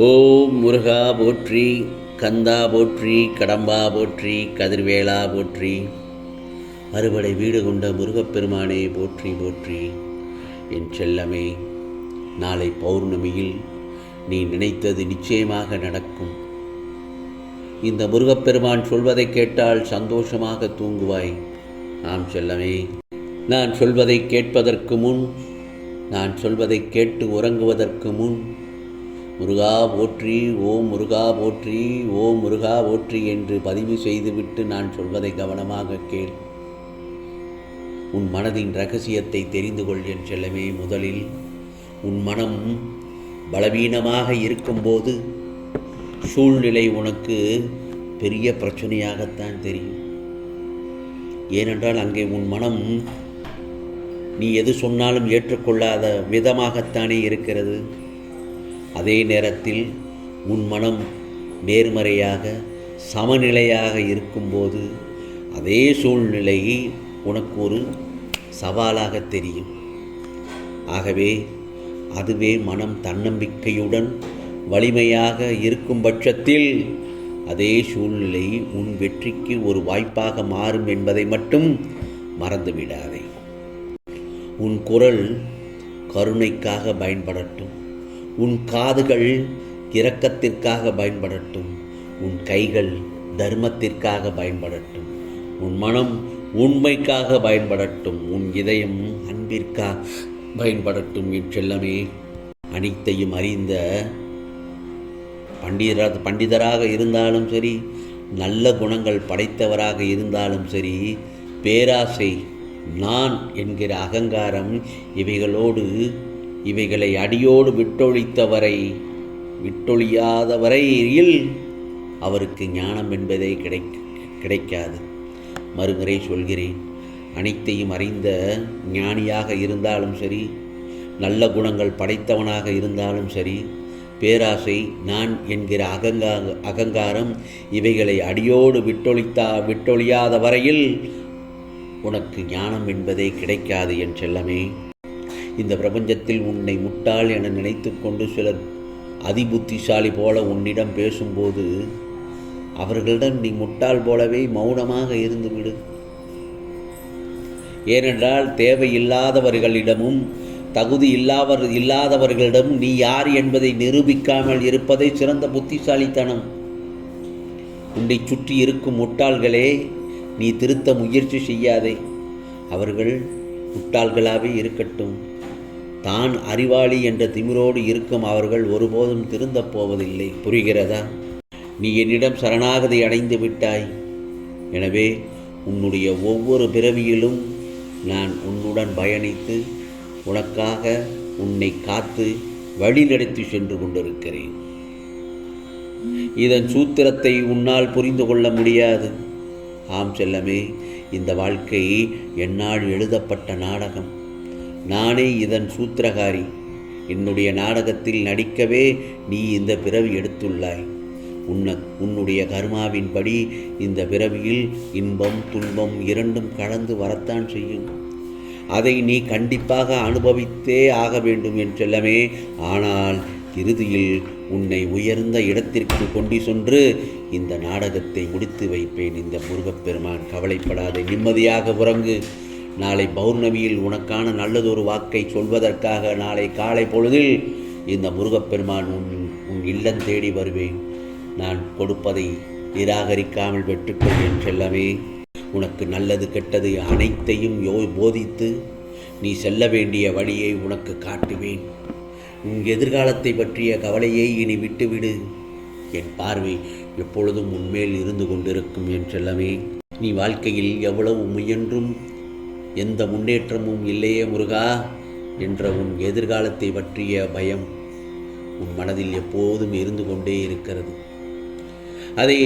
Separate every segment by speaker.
Speaker 1: ஓம் முருகா போற்றி, கந்தா போற்றி, கடம்பா போற்றி, கதிர்வேளா போற்றி. அறுபடை வீடு கொண்ட முருகப்பெருமானே போற்றி போற்றி. என் செல்லமே, நாளை பௌர்ணமியில் நீ நினைத்தது நிச்சயமாக நடக்கும். இந்த முருகப்பெருமான் சொல்வதை கேட்டால் சந்தோஷமாக தூங்குவாய். ஆம் செல்லமே, நான் சொல்வதை கேட்பதற்கு முன், நான் சொல்வதை கேட்டு உறங்குவதற்கு முன் முருகா போற்றி, ஓம் முருகா போற்றி, ஓம் முருகா போற்றி என்று பதிவு செய்துவிட்டு நான் சொல்வதை கவனமாக கேள். உன் மனதின் இரகசியத்தை தெரிந்து கொள் என் செல்லமே. முதலில் உன் மனம் பலவீனமாக இருக்கும்போது சூழ்நிலை உனக்கு பெரிய பிரச்சனையாகத்தான் தெரியும். ஏனென்றால் அங்கே உன் மனம் நீ எது சொன்னாலும் ஏற்றுக்கொள்ளாத விதமாகத்தானே இருக்கிறது. அதே நேரத்தில் உன் மனம் நேர்மறையாக சமநிலையாக இருக்கும்போது அதே சூழ்நிலை உனக்கு ஒரு சவாலாக தெரியும். ஆகவே அதுவே மனம் தன்னம்பிக்கையுடன் வலிமையாக இருக்கும் பட்சத்தில் அதே சூழ்நிலை உன் வெற்றிக்கு ஒரு வாய்ப்பாக மாறும் என்பதை மட்டும் மறந்துவிடாதே. உன் குரல் கருணைக்காக பயன்படட்டும், உன் காதுகள் இரக்கத்திற்காக பயன்படட்டும், உன் கைகள் தர்மத்திற்காக பயன்படட்டும், உன் மனம் உண்மைக்காக பயன்படட்டும், உன் இதயம் அன்பிற்காக பயன்படட்டும். என் செல்லமே, அனைத்தையும் அறிந்த பண்டிதராக இருந்தாலும் சரி, நல்ல குணங்கள் படைத்தவராக இருந்தாலும் சரி, பேராசை, நான் என்கிற அகங்காரம் இவைகளை அடியோடு விட்டொழியாத வரையில் அவருக்கு ஞானம் என்பதே கிடைக்காது. மறுமுறை சொல்கிறேன், அனைத்தையும் அறிந்த ஞானியாக இருந்தாலும் சரி, நல்ல குணங்கள் படைத்தவனாக இருந்தாலும் சரி, பேராசை, நான் என்கிற அகங்காரம் இவைகளை அடியோடு விட்டொழியாத வரையில் உனக்கு ஞானம் என்பதே கிடைக்காது என் செல்லமே. இந்த பிரபஞ்சத்தில் உன்னை முட்டாள் என நினைத்து கொண்டு சிலர் அதிபுத்திசாலி போல உன்னிடம் பேசும்போது அவர்களிடம் நீ முட்டாள் போலவே மௌனமாக இருந்துவிடு. ஏனென்றால் தேவையில்லாதவர்களிடமும் தகுதி இல்லாதவர்களிடம் நீ யார் என்பதை நிரூபிக்காமல் இருப்பதை சிறந்த புத்திசாலித்தனம். உன்னை சுற்றி இருக்கும் முட்டாள்களே, நீ திருத்த முயற்சி செய்யாதே. அவர்கள் முட்டாள்களாகவே இருக்கட்டும். தான் அறிவாளி என்ற திமிரோடு இருக்கும் அவர்கள் ஒருபோதும் திருந்தப் போவதில்லை. புரிகிறதா? நீ என்னிடம் சரணாகதி அடைந்து விட்டாய். எனவே உன்னுடைய ஒவ்வொரு பிறவியிலும் நான் உன்னுடன் பயணித்து உனக்காக உன்னை காத்து வழிநடத்தி சென்று கொண்டிருக்கிறேன். இதன் சூத்திரத்தை உன்னால் புரிந்து கொள்ள முடியாது. ஆம் செல்லமே, இந்த வாழ்க்கை என்னால் எழுதப்பட்ட நாடகம். நானே இதன் சூத்திரகாரி. என்னுடைய நாடகத்தில் நடிக்கவே நீ இந்த பிறவி எடுத்துள்ளாய். உன்னுடைய கர்மாவின்படி இந்த பிறவியில் இன்பம் துன்பம் இரண்டும் கலந்து வரத்தான் செய்யும். அதை நீ கண்டிப்பாக அனுபவித்தே ஆக வேண்டும் என் செல்லமே. ஆனால் இறுதியில் உன்னை உயர்ந்த இடத்திற்கு கொண்டு சென்று இந்த நாடகத்தை முடித்து வைப்பேன். இந்த முருகப்பெருமான், கவலைப்படாதே, நிம்மதியாக உறங்கு. நாளை பௌர்ணமியில் உனக்கான நல்லதொரு வாக்கை சொல்வதற்காக நாளை காலை பொழுதில் இந்த முருகப்பெருமான் உன் இல்லம் தேடி வருவேன். நான் கொடுப்பதை நிராகரிக்காமல் பெற்றுக்கொள் என் செல்லமே. உனக்கு நல்லது கெட்டது அனைத்தையும் போதித்து நீ செல்ல வேண்டிய வழியை உனக்கு காட்டுவேன். உன் எதிர்காலத்தை பற்றிய கவலையை இனி விட்டுவிடு. என் பார்வை எப்பொழுதும் உன்மேல் இருந்து கொண்டிருக்கும் என் செல்லமே. நீ வாழ்க்கையில் எவ்வளவு முயன்றும் எந்த முன்னேற்றமும் இல்லையே முருகா என்ற உன் எதிர்காலத்தை பற்றிய பயம் உன் மனதில் எப்போதும் இருந்து கொண்டே இருக்கிறது. அதை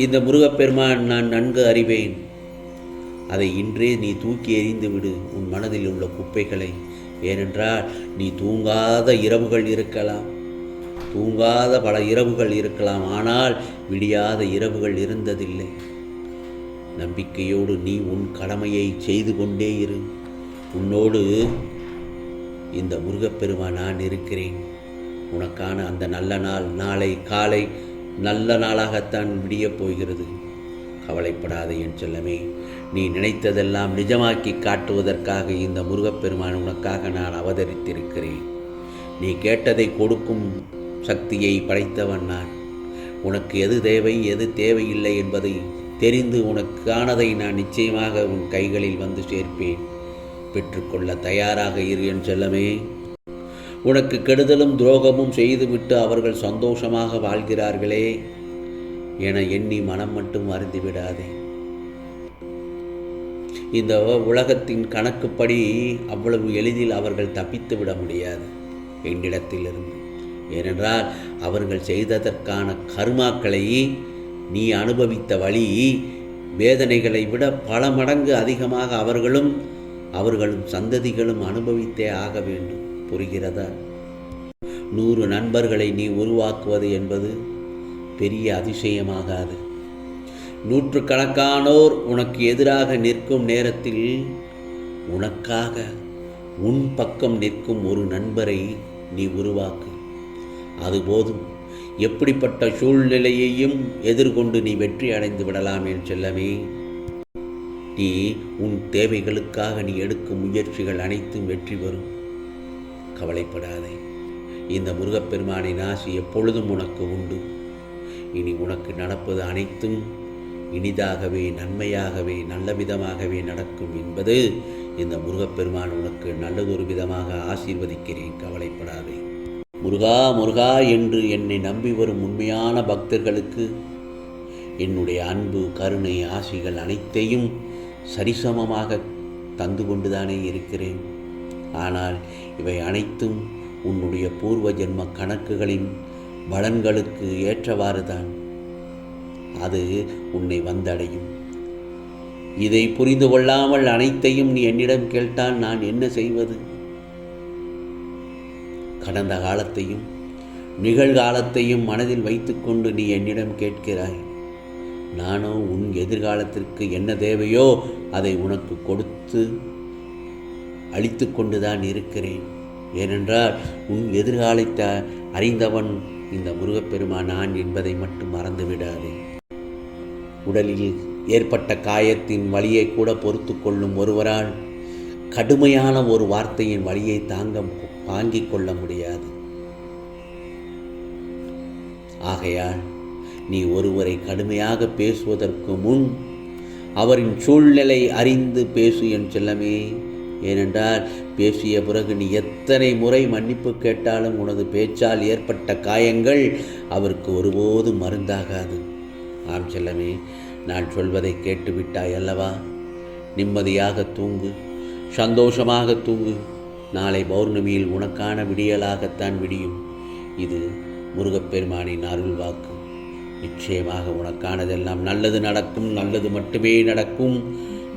Speaker 1: இந்த முருகப்பெருமான் நான் நன்கு அறிவேன். அதை இன்றே நீ தூக்கி எறிந்து விடு, உன் மனதில் உள்ள குப்பைகளை. ஏனென்றால் நீ தூங்காத இரவுகள் இருக்கலாம், தூங்காத பல இரவுகள் இருக்கலாம், ஆனால் விடியாத இரவுகள் இருந்ததில்லை. நம்பிக்கையோடு நீ உன் கடமையை செய்து கொண்டே இரு. உன்னோடு இந்த முருகப்பெருமான் நான் இருக்கிறேன். உனக்கான அந்த நல்ல நாள் நாளை காலை நல்ல நாளாகத்தான் விடியப் போகிறது. கவலைப்படாதே என் செல்லமே. நீ நினைத்ததெல்லாம் நிஜமாக்கி காட்டுவதற்காக இந்த முருகப்பெருமான் உனக்காக நான் அவதரித்திருக்கிறேன். நீ கேட்டதை கொடுக்கும் சக்தியை படைத்தவன் நான். உனக்கு எது தேவை எது தேவையில்லை என்பதை தெரிந்து உனக்கானதை நான் நிச்சயமாக உன் கைகளில் வந்து சேர்ப்பேன். பெற்றுக்கொள்ள தயாராக இரு என் செல்லமே. உனக்கு கெடுதலும் துரோகமும் செய்துவிட்டு அவர்கள் சந்தோஷமாக வாழ்கிறார்களே என எண்ணி மனம் மட்டும் வருந்திவிடாதே. இந்த உலகத்தின் கணக்குப்படி அவ்வளவு எளிதில் அவர்கள் தப்பித்து விட முடியாது என்னிடத்திலிருந்து. ஏனென்றால் அவர்கள் செய்ததற்கான கர்மாக்களை நீ அனுபவித்த வழி வேதனைகளை விட பல மடங்கு அதிகமாக அவர்களும் சந்ததிகளும் அனுபவித்தே ஆக வேண்டும். புரிகிறதா? 100 நண்பர்களை நீ உருவாக்குவது என்பது பெரிய அதிசயமாகாது. 100கணக்கானோர் உனக்கு எதிராக நிற்கும் நேரத்தில் உனக்காக உன் பக்கம் நிற்கும் ஒரு நண்பரை நீ உருவாக்கு. அதுபோதும். எப்படிப்பட்ட சூழ்நிலையையும் எதிர்கொண்டு நீ வெற்றி அடைந்து விடலாம் என் செல்லமே. நீ உன் தேவைகளுக்காக நீ எடுக்கும் முயற்சிகள் அனைத்தும் வெற்றி பெறும். கவலைப்படாதே. இந்த முருகப்பெருமானின் ஆசி எப்பொழுதும் உனக்கு உண்டு. இனி உனக்கு நடப்பது அனைத்தும் இனிதாகவே நன்மையாகவே நல்ல விதமாகவே நடக்கும் என்பது இந்த முருகப்பெருமான் உனக்கு நல்லதொரு விதமாக ஆசீர்வதிக்கிறேன். கவலைப்படாதே. முருகா முருகா என்று என்னை நம்பி வரும் உண்மையான பக்தர்களுக்கு என்னுடைய அன்பு கருணை ஆசிகள் அனைத்தையும் சரிசமமாக தந்து கொண்டுதானே இருக்கிறேன். ஆனால் இவை அனைத்தும் உன்னுடைய பூர்வ ஜென்ம கணக்குகளின் பலன்களுக்கு ஏற்றவாறு தான் அது உன்னை வந்தடையும். இதை புரிந்து கொள்ளாமல் அனைத்தையும் நீ என்னிடம் கேட்டால் நான் என்ன செய்வது? கடந்த காலத்தையும் நிகழ்காலத்தையும் மனதில் வைத்துக்கொண்டு நீ என்னிடம் கேட்கிறாய். நானோ உன் எதிர்காலத்திற்கு என்ன தேவையோ அதை உனக்கு கொடுத்து அளித்து கொண்டுதான் இருக்கிறேன். ஏனென்றால் உன் எதிர்காலத்தை அறிந்தவன் இந்த முருகப்பெருமான் நான் என்பதை மட்டும் மறந்துவிடாதே. உடலில் ஏற்பட்ட காயத்தின் வலியை கூட பொறுத்து கொள்ளும் ஒருவரால் கடுமையான ஒரு வார்த்தையின் வலியை தாங்கிக் கொள்ள முடியாது. ஆகையால் நீ ஒருவரை கடுமையாக பேசுவதற்கு முன் அவரின் சூழ்நிலை அறிந்து பேசு என் செல்லமே. ஏனென்றால் பேசிய பிறகு நீ எத்தனை முறை மன்னிப்பு கேட்டாலும் உனது பேச்சால் ஏற்பட்ட காயங்கள் அவருக்கு ஒருபோதும் மருந்தாகாது. ஆம் செல்லமே, நான் சொல்வதை கேட்டுவிட்டாய் அல்லவா? நிம்மதியாக தூங்கு, சந்தோஷமாக தூங்கு. நாளை பௌர்ணமியில் உனக்கான விடியலாகத்தான் விடியும். இது முருகப்பெருமானின் அருள் வாக்கு. நிச்சயமாக உனக்கானதெல்லாம் நல்லது நடக்கும், நல்லது மட்டுமே நடக்கும்,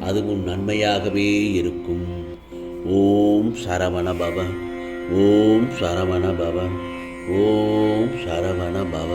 Speaker 1: அதுவும் நன்மையாகவே இருக்கும். ஓம் சரவண பவ, ஓம் சரவண பவ, ஓம் சரவண பவ.